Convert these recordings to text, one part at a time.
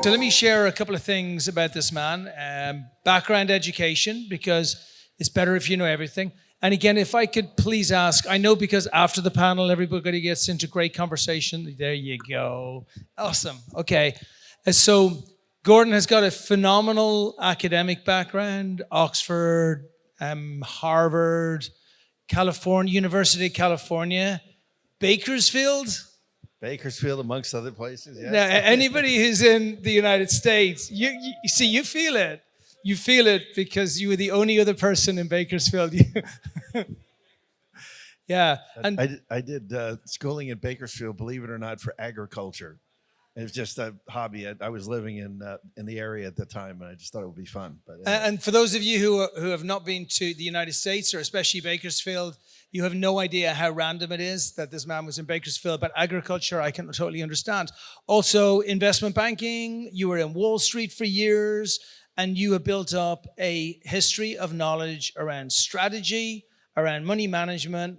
So let me share a couple of things about this man. Background education, because it's better if you know everything. And again, if I could please ask, I know because after the panel, everybody gets into great conversation. There you go. Awesome. Okay. So Gordon has got a phenomenal academic background, Oxford, Harvard, California, University of California, Bakersfield. Bakersfield, amongst other places, yes. Now, anybody who's in the United States, you see, you feel it. You feel it because you were the only other person in Bakersfield. Yeah. And I did schooling in Bakersfield, believe it or not, for agriculture. It was just a hobby. I was living in the area at the time, and I just thought it would be fun. But and for those of you who have not been to the United States, or especially Bakersfield, you have no idea how random it is that this man was in Bakersfield. But agriculture, I can totally understand. Also, investment banking, you were in Wall Street for years, and you have built up a history of knowledge around strategy, around money management,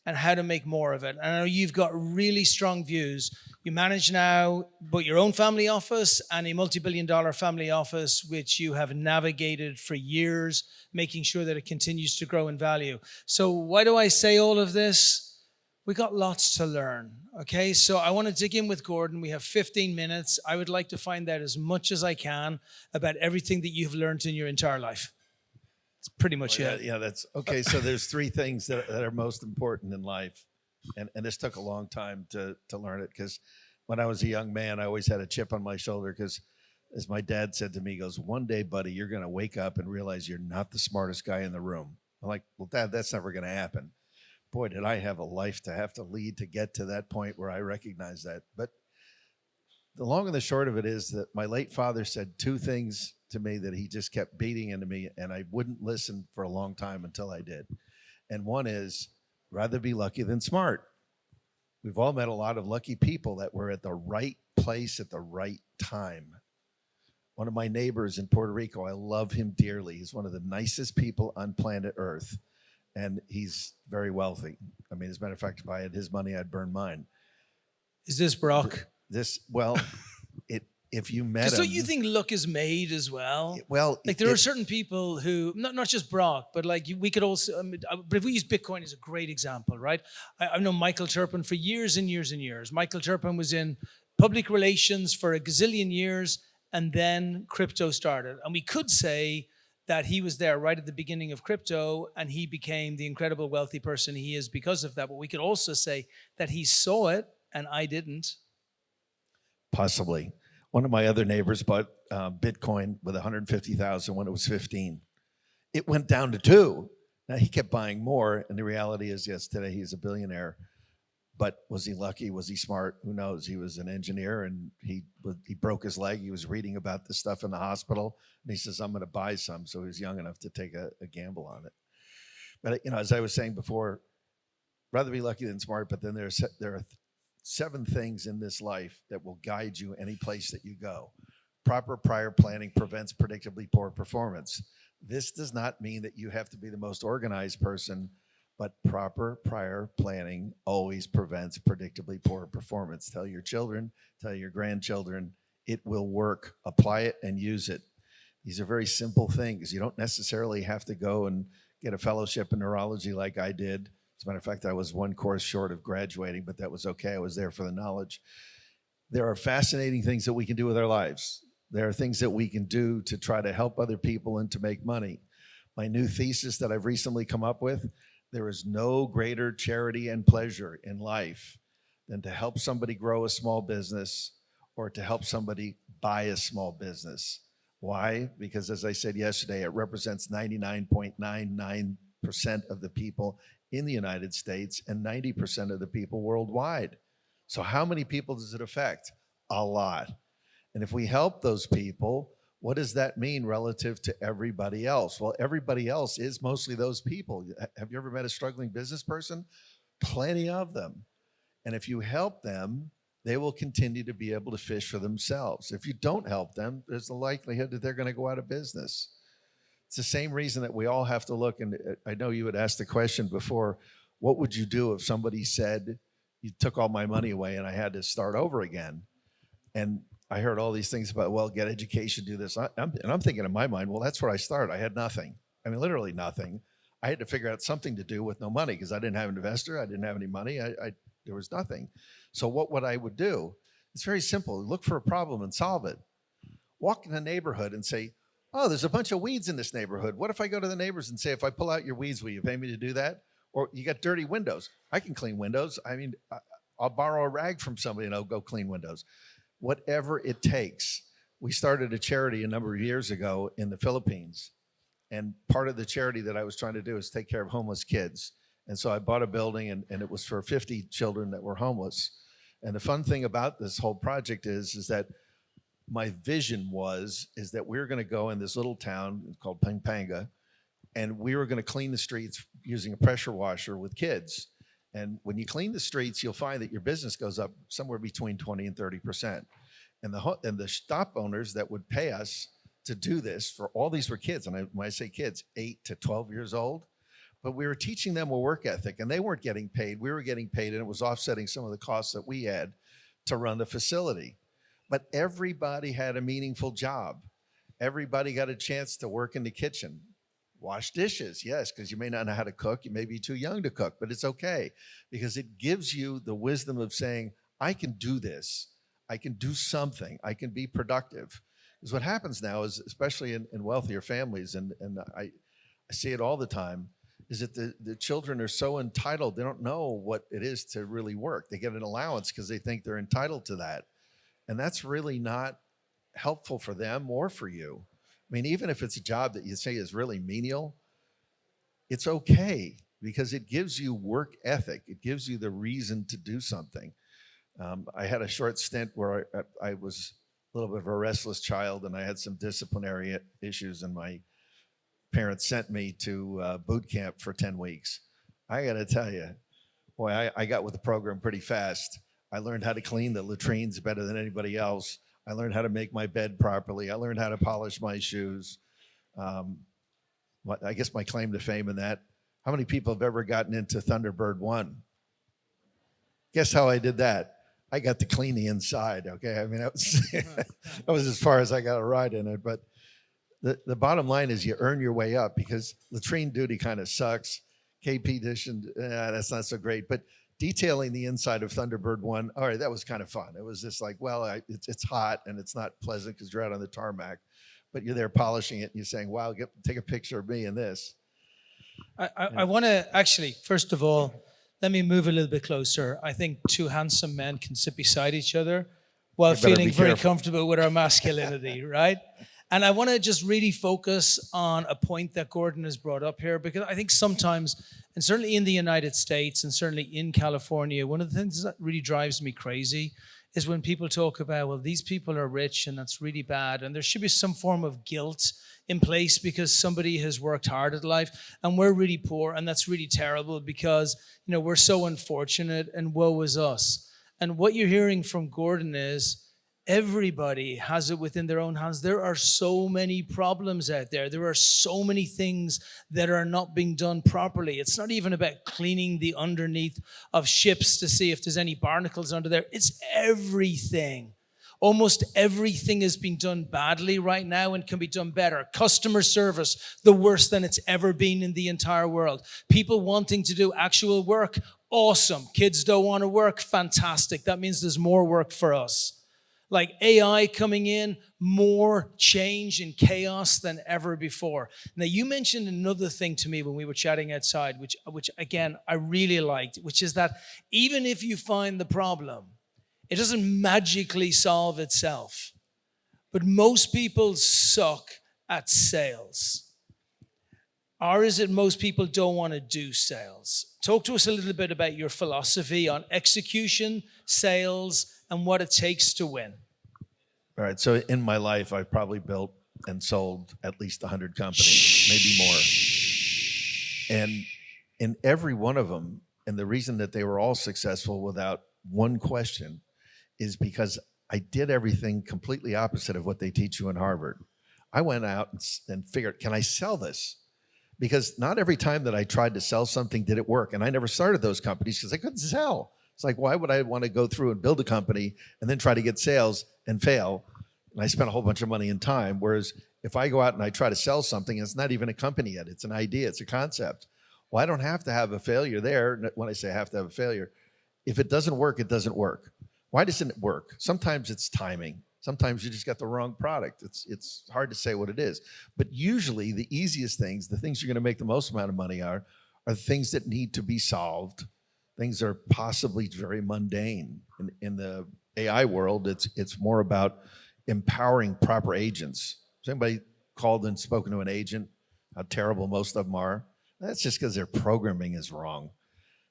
and how to make more of it. And I know you've got really strong views. You manage now both your own family office and a multi-billion-dollar family office, which you have navigated for years, making sure that it continues to grow in value. So why do I say all of this? We got lots to learn, okay? So I want to dig in with Gordon. We have 15 minutes. I would like to find out as much as I can about everything that you've learned in your entire life. It's pretty much it. Yeah, that's okay. So there's three things that are most important in life. And this took a long time to learn it, because when I was a young man, I always had a chip on my shoulder, because as my dad said to me, he goes, one day, buddy, you're going to wake up and realize you're not the smartest guy in the room. I'm like, well, Dad, that's never going to happen. Boy, did I have a life to have to lead to get to that point where I recognize that. But the long and the short of it is that my late father said two things to me that he just kept beating into me, and I wouldn't listen for a long time until I did. And one is, rather be lucky than smart. We've all met a lot of lucky people that were at the right place at the right time. One of my neighbors in Puerto Rico, I love him dearly. He's one of the nicest people on planet Earth, and he's very wealthy. I mean, as a matter of fact, if I had his money, I'd burn mine. Is this Brock? If you met him. So you think luck is made as well? Well, like there are certain people who, not just Brock, but like we could also, but if we use Bitcoin as a great example, right? I've known Michael Turpin for years and years and years. Michael Turpin was in public relations for a gazillion years, and then crypto started. And we could say that he was there right at the beginning of crypto, and he became the incredible wealthy person he is because of that. But we could also say that he saw it and I didn't. Possibly. One of my other neighbors bought Bitcoin with 150,000 when it was 15. It went down to 2. Now he kept buying more, and the reality is, yes, today he's a billionaire. But was he lucky? Was he smart? Who knows? He was an engineer, and he broke his leg. He was reading about this stuff in the hospital, and he says, "I'm going to buy some." So he was young enough to take a gamble on it. But as I was saying before, rather be lucky than smart. But then there are 7 things in this life that will guide you any place that you go. Proper prior planning prevents predictably poor performance. This does not mean that you have to be the most organized person, but proper prior planning always prevents predictably poor performance. Tell your children, tell your grandchildren, it will work. Apply it and use it. These are very simple things. You don't necessarily have to go and get a fellowship in neurology like I did. As a matter of fact, I was one course short of graduating, but that was okay. I was there for the knowledge. There are fascinating things that we can do with our lives. There are things that we can do to try to help other people and to make money. My new thesis that I've recently come up with, there is no greater charity and pleasure in life than to help somebody grow a small business or to help somebody buy a small business. Why? Because as I said yesterday, it represents 99.99% of the people in the United States and 90% of the people worldwide. So how many people does it affect? A lot. And if we help those people, what does that mean relative to everybody else? Well, everybody else is mostly those people. Have you ever met a struggling business person? Plenty of them. And if you help them, they will continue to be able to fish for themselves. If you don't help them, there's the likelihood that they're going to go out of business. It's the same reason that we all have to look, and I know you had asked the question before, what would you do if somebody said, you took all my money away and I had to start over again? And I heard all these things about, well, get education, do this. And I'm thinking in my mind, well, that's where I started. I had nothing. I mean, literally nothing. I had to figure out something to do with no money because I didn't have an investor. I didn't have any money. There was nothing. So what I would do, it's very simple. Look for a problem and solve it. Walk in the neighborhood and say, oh, there's a bunch of weeds in this neighborhood. What if I go to the neighbors and say, if I pull out your weeds, will you pay me to do that? Or you got dirty windows. I can clean windows. I mean, I'll borrow a rag from somebody and I'll go clean windows. Whatever it takes. We started a charity a number of years ago in the Philippines. And part of the charity that I was trying to do is take care of homeless kids. And so I bought a building and it was for 50 children that were homeless. And the fun thing about this whole project is that my vision is that we were going to go in this little town called Pampanga, and we were going to clean the streets using a pressure washer with kids. And when you clean the streets, you'll find that your business goes up somewhere between 20 and 30%. And the shop owners that would pay us to do this, for all these were kids, and when I say kids, 8 to 12 years old, but we were teaching them a work ethic, and they weren't getting paid. We were getting paid, and it was offsetting some of the costs that we had to run the facility. But everybody had a meaningful job. Everybody got a chance to work in the kitchen. Wash dishes, yes, because you may not know how to cook. You may be too young to cook, but it's okay because it gives you the wisdom of saying, I can do this. I can do something. I can be productive. Because what happens now is, especially in wealthier families, and I see it all the time, is that the children are so entitled. They don't know what it is to really work. They get an allowance because they think they're entitled to that. And that's really not helpful for them or for you. I mean, even if it's a job that you say is really menial, it's okay because it gives you work ethic. It gives you the reason to do something. I had a short stint where I was a little bit of a restless child and I had some disciplinary issues, and my parents sent me to boot camp for 10 weeks. I got to tell you, boy, I got with the program pretty fast. I learned how to clean the latrines better than anybody else. I learned how to make my bed properly. I learned how to polish my shoes. I guess my claim to fame in that, how many people have ever gotten into Thunderbird 1? Guess how I did that? I got to clean the inside, okay? I mean, that was as far as I got a ride in it. But the bottom line is you earn your way up, because latrine duty kind of sucks. KP dishing, that's not so great. But detailing the inside of Thunderbird 1, all right, that was kind of fun. It was just like, well, it's hot and it's not pleasant because you're out on the tarmac, but you're there polishing it and you're saying, wow, take a picture of me in this. I want to actually, first of all, let me move a little bit closer. I think two handsome men can sit beside each other while feeling very comfortable with our masculinity, right? And I want to just really focus on a point that Gordon has brought up here, because I think sometimes, and certainly in the United States and certainly in California, one of the things that really drives me crazy is when people talk about, well, these people are rich and that's really bad. And there should be some form of guilt in place because somebody has worked hard at life and we're really poor, and that's really terrible because, you know, we're so unfortunate and woe is us. And what you're hearing from Gordon is, everybody has it within their own hands. There are so many problems out there. There are so many things that are not being done properly. It's not even about cleaning the underneath of ships to see if there's any barnacles under there. It's everything. Almost everything is being done badly right now and can be done better. Customer service, the worst than it's ever been in the entire world. People wanting to do actual work, awesome. Kids don't want to work, fantastic. That means there's more work for us. Like AI coming in, more change and chaos than ever before. Now, you mentioned another thing to me when we were chatting outside, which again, I really liked, which is that even if you find the problem, it doesn't magically solve itself. But most people suck at sales. Or is it most people don't want to do sales? Talk to us a little bit about your philosophy on execution, sales, and what it takes to win. All right, so in my life, I've probably built and sold at least 100 companies, maybe more. And in every one of them, and the reason that they were all successful without one question is because I did everything completely opposite of what they teach you in Harvard. I went out and figured, can I sell this? Because not every time that I tried to sell something did it work. And I never started those companies because I couldn't sell. It's like, why would I want to go through and build a company and then try to get sales and fail? And I spent a whole bunch of money and time. Whereas if I go out and I try to sell something, it's not even a company yet. It's an idea. It's a concept. Well, I don't have to have a failure there. When I say I have to have a failure, if it doesn't work, it doesn't work. Why doesn't it work? Sometimes it's timing. Sometimes you just got the wrong product. It's hard to say what it is. But usually the easiest things, the things you're going to make the most amount of money are things that need to be solved. Things are possibly very mundane. In the AI world, it's more about empowering proper agents. Has anybody called and spoken to an agent? How terrible most of them are? That's just because their programming is wrong.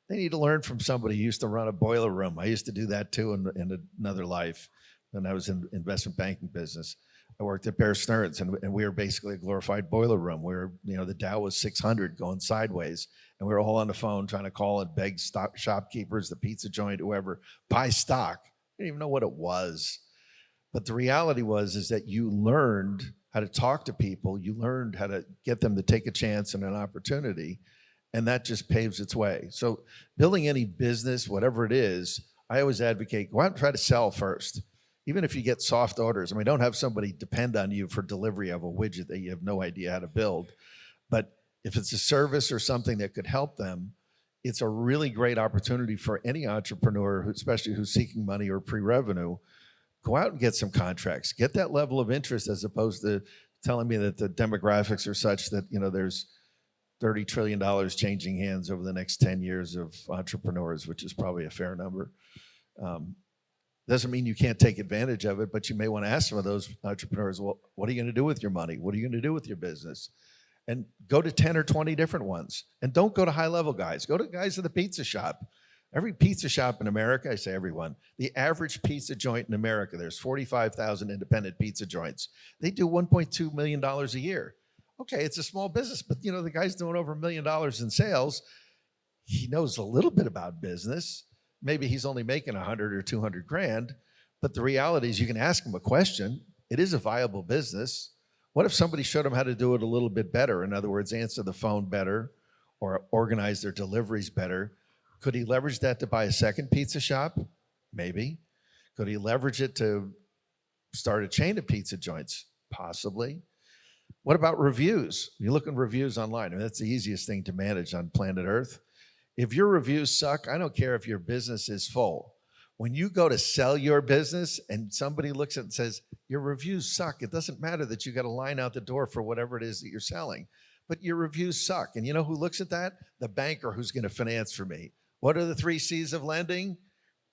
They need to learn from somebody who used to run a boiler room. I used to do that too in another life when I was in investment banking business. I worked at Bear Stearns, and we were basically a glorified boiler room where, the Dow was 600 going sideways, and we were all on the phone trying to call and beg shopkeepers, the pizza joint, whoever, buy stock. I didn't even know what it was. But the reality is that you learned how to talk to people. You learned how to get them to take a chance and an opportunity, and that just paves its way. So building any business, whatever it is, I always advocate, go out and try to sell first. Even if you get soft orders, don't have somebody depend on you for delivery of a widget that you have no idea how to build. But if it's a service or something that could help them, it's a really great opportunity for any entrepreneur, especially who's seeking money or pre-revenue. Go out and get some contracts. Get that level of interest, as opposed to telling me that the demographics are such that, there's $30 trillion changing hands over the next 10 years of entrepreneurs, which is probably a fair number. Doesn't mean you can't take advantage of it, but you may want to ask some of those entrepreneurs, well, what are you going to do with your money? What are you going to do with your business? And go to 10 or 20 different ones. And don't go to high-level guys. Go to guys at the pizza shop. Every pizza shop in America, I say everyone, the average pizza joint in America, there's 45,000 independent pizza joints. They do $1.2 million a year. Okay, it's a small business, but the guy's doing over $1 million in sales. He knows a little bit about business. Maybe he's only making 100 or 200 grand, but the reality is you can ask him a question. It is a viable business. What if somebody showed him how to do it a little bit better? In other words, answer the phone better or organize their deliveries better. Could he leverage that to buy a second pizza shop? Maybe. Could he leverage it to start a chain of pizza joints? Possibly. What about reviews? You look at reviews online. That's the easiest thing to manage on planet Earth. If your reviews suck, I don't care if your business is full. When you go to sell your business and somebody looks at it and says, your reviews suck, it doesn't matter that you got a line out the door for whatever it is that you're selling, but your reviews suck. And you know who looks at that? The banker who's going to finance for me. What are the 3 C's of lending?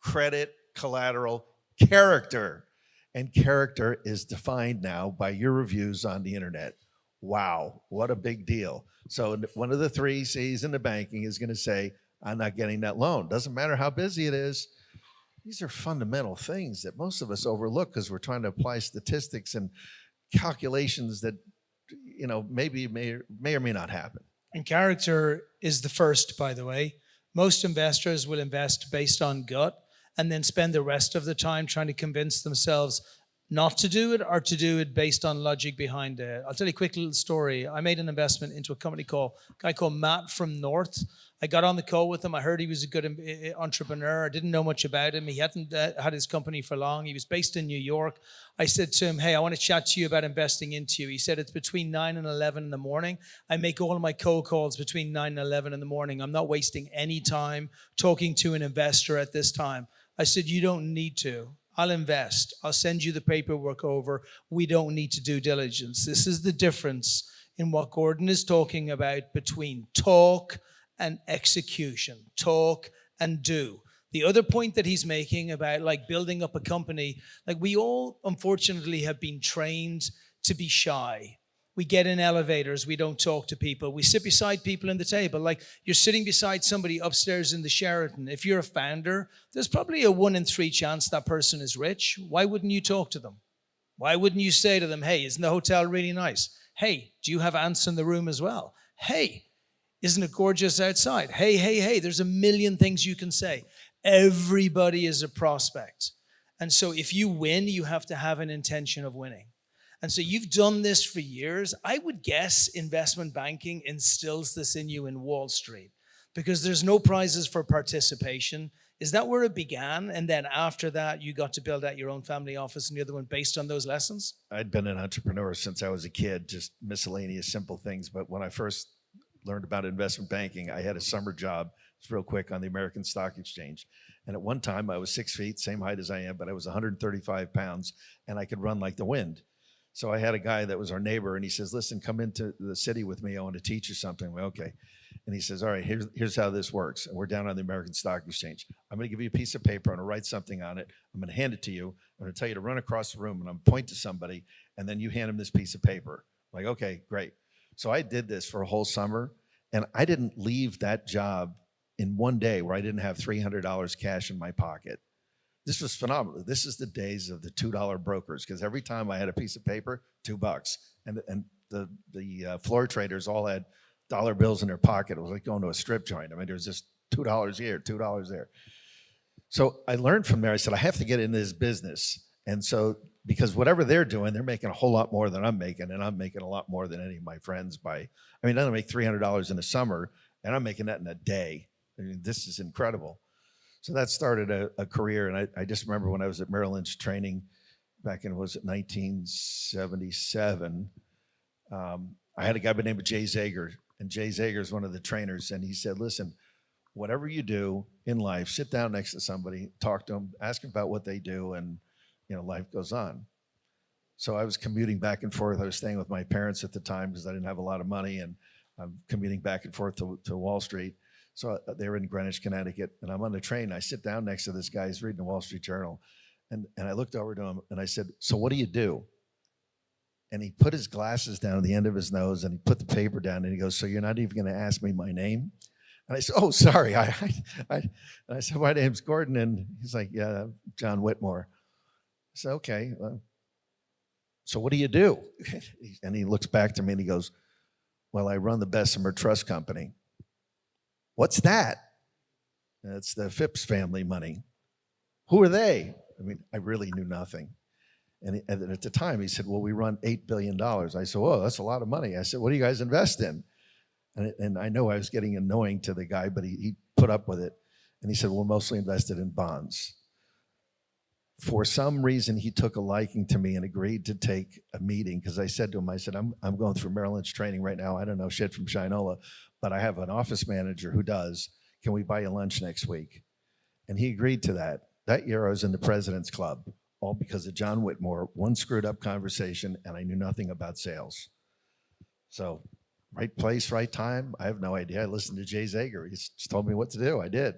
Credit, collateral, character. And character is defined now by your reviews on the internet. Wow, what a big deal. So one of the 3 C's in the banking is going to say, I'm not getting that loan. Doesn't matter how busy it is. These are fundamental things that most of us overlook because we're trying to apply statistics and calculations that, maybe may or may not happen. And character is the first, by the way. Most investors will invest based on gut and then spend the rest of the time trying to convince themselves not to do it or to do it based on logic behind it. I'll tell you a quick little story. I made an investment into a guy called Matt from North. I got on the call with him. I heard he was a good entrepreneur. I didn't know much about him. He hadn't had his company for long. He was based in New York. I said to him, hey, I want to chat to you about investing into you. He said, it's between 9 and 11 in the morning. I make all of my cold calls between 9 and 11 in the morning. I'm not wasting any time talking to an investor at this time. I said, you don't need to. I'll invest. I'll send you the paperwork over. We don't need to do diligence. This is the difference in what Gordon is talking about between talk and execution, talk and do. The other point that he's making about building up a company, we all unfortunately have been trained to be shy. We get in elevators, we don't talk to people. We sit beside people in the table. You're sitting beside somebody upstairs in the Sheraton. If you're a founder, there's probably a 1 in 3 chance that person is rich. Why wouldn't you talk to them? Why wouldn't you say to them, hey, isn't the hotel really nice? Hey, do you have ants in the room as well? Hey, isn't it gorgeous outside? Hey, there's a million things you can say. Everybody is a prospect. And so if you win, you have to have an intention of winning. And so you've done this for years. I would guess investment banking instills this in you in Wall Street. because there's no prizes for participation. Is that where it began? And then after that, you got to build out your own family office and the other one based on those lessons? I'd been an entrepreneur since I was a kid, just miscellaneous simple things. But when I first learned about investment banking, I had a summer job, it's real quick, on the American Stock Exchange. And at one time I was 6 feet, same height as I am, but I was 135 pounds and I could run like the wind. So I had a guy that was our neighbor and he says, listen, come into the city with me. I want to teach you something. Well, okay. And he says, all right, here's how this works. And we're down on the American Stock Exchange. I'm going to give you a piece of paper. I'm going to write something on it. I'm going to hand it to you. I'm going to tell you to run across the room and I'm going to point to somebody. And then you hand him this piece of paper. I'm like, okay, great. So I did this for a whole summer. And I didn't leave that job in one day where I didn't have $300 cash in my pocket. This was phenomenal. This is the days of the $2 brokers, because every time I had a piece of paper, $2. And the floor traders all had dollar bills in their pocket. It was like going to a strip joint. I mean, there was just $2 here, $2 there. So I learned from there. I said, I have to get into this business. And so, because whatever they're doing, they're making a whole lot more than I'm making, and I'm making a lot more than any of my friends by, I mean, I don't make $300 in the summer, and I'm making that in a day. I mean, this is incredible. So that started a career, and I just remember when I was at Merrill Lynch training back in, was it 1977, I had a guy by the name of Jay Zager, and Jay Zager is one of the trainers, and he said, listen, whatever you do in life, sit down next to somebody, talk to them, ask them about what they do, and life goes on. So I was commuting back and forth. I was staying with my parents at the time because I didn't have a lot of money, and I'm commuting back and forth to Wall Street. So they were in Greenwich, Connecticut, and I'm on the train. I sit down next to this guy. He's reading the Wall Street Journal, and I looked over to him, and I said, so what do you do? And he put his glasses down at the end of his nose, and he put the paper down, and he goes, so you're not even going to ask me my name? And I said, oh, sorry. And I said, my name's Gordon. And he's like, yeah, John Whitmore. I said, okay. So what do you do? And he looks back to me and he goes, well, I run the Bessemer Trust Company. What's that? It's the Phipps family money. Who are they? I mean, I really knew nothing. And at the time, he said, well, we run $8 billion. I said, oh, that's a lot of money. I said, what do you guys invest in? And I know I was getting annoying to the guy, but he put up with it. And he said, we're mostly invested in bonds. For some reason, he took a liking to me and agreed to take a meeting, because I said to him, I said, I'm going through Merrill Lynch training right now. I don't know shit from Shinola, but I have an office manager who does. Can we buy you lunch next week? And he agreed to that. That year I was in the President's Club, all because of John Whitmore, one screwed up conversation, and I knew nothing about sales. So right place, right time, I have no idea. I listened to Jay Zager. He just told me what to do. I did.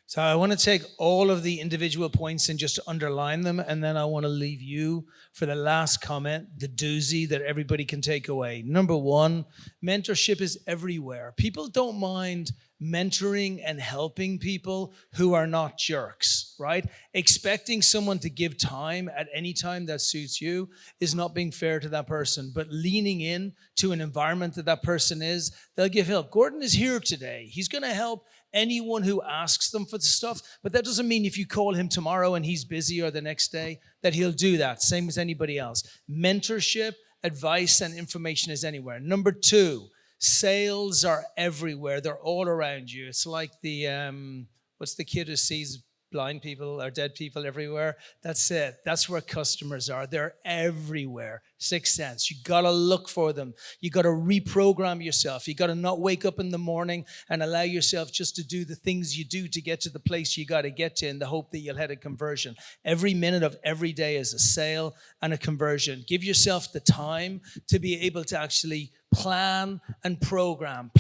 So I want to take all of the individual points and just underline them, and then I want to leave you for the last comment, the doozy that everybody can take away. Number one, mentorship is everywhere. People don't mind mentoring and helping people who are not jerks, right? Expecting someone to give time at any time that suits you is not being fair to that person, but leaning in to an environment that person is, they'll give help. Gordon is here today. He's going to help anyone who asks them for the stuff, but that doesn't mean if you call him tomorrow and he's busy or the next day that he'll do that, same as anybody else. Mentorship, advice, and information is anywhere. Number two, sales are everywhere. They're all around you. It's like the, what's the kid who sees blind people or dead people everywhere? That's it. That's where customers are. They're everywhere. Sixth sense. You got to look for them. You got to reprogram yourself. You got to not wake up in the morning and allow yourself just to do the things you do to get to the place you got to get to in the hope that you'll hit a conversion. Every minute of every day is a sale and a conversion. Give yourself the time to be able to actually plan and program.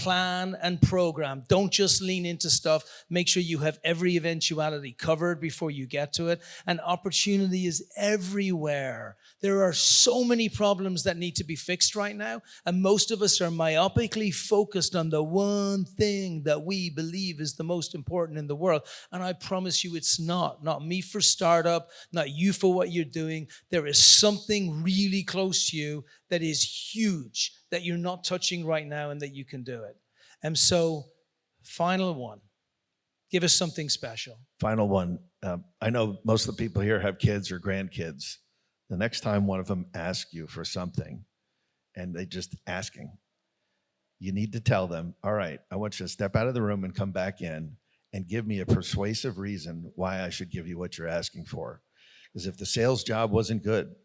Don't just lean into stuff. Make sure you have every eventuality covered before you get to it. And opportunity is everywhere. There are so many problems that need to be fixed right now, and most of us are myopically focused on the one thing that we believe is the most important in the world. And I promise you it's not. Not me for startup, not you for what you're doing. There is something really close to you that is huge that you're not touching right now and that you can do it. And so, final one. Give us something special. Final one. I know most of the people here have kids or grandkids. The next time one of them asks you for something, and they just asking, you need to tell them, all right, I want you to step out of the room and come back in and give me a persuasive reason why I should give you what you're asking for. Because if the sales job wasn't good,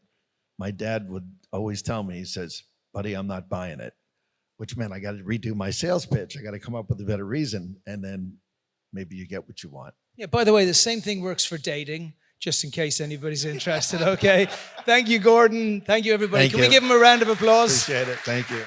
my dad would always tell me, he says, buddy, I'm not buying it, which meant I got to redo my sales pitch. I got to come up with a better reason, and then maybe you get what you want. Yeah, by the way, the same thing works for dating, just in case anybody's interested, okay? Thank you, Gordon. Thank you, everybody. Thank Can you. we give him a round of applause? Appreciate it. Thank you.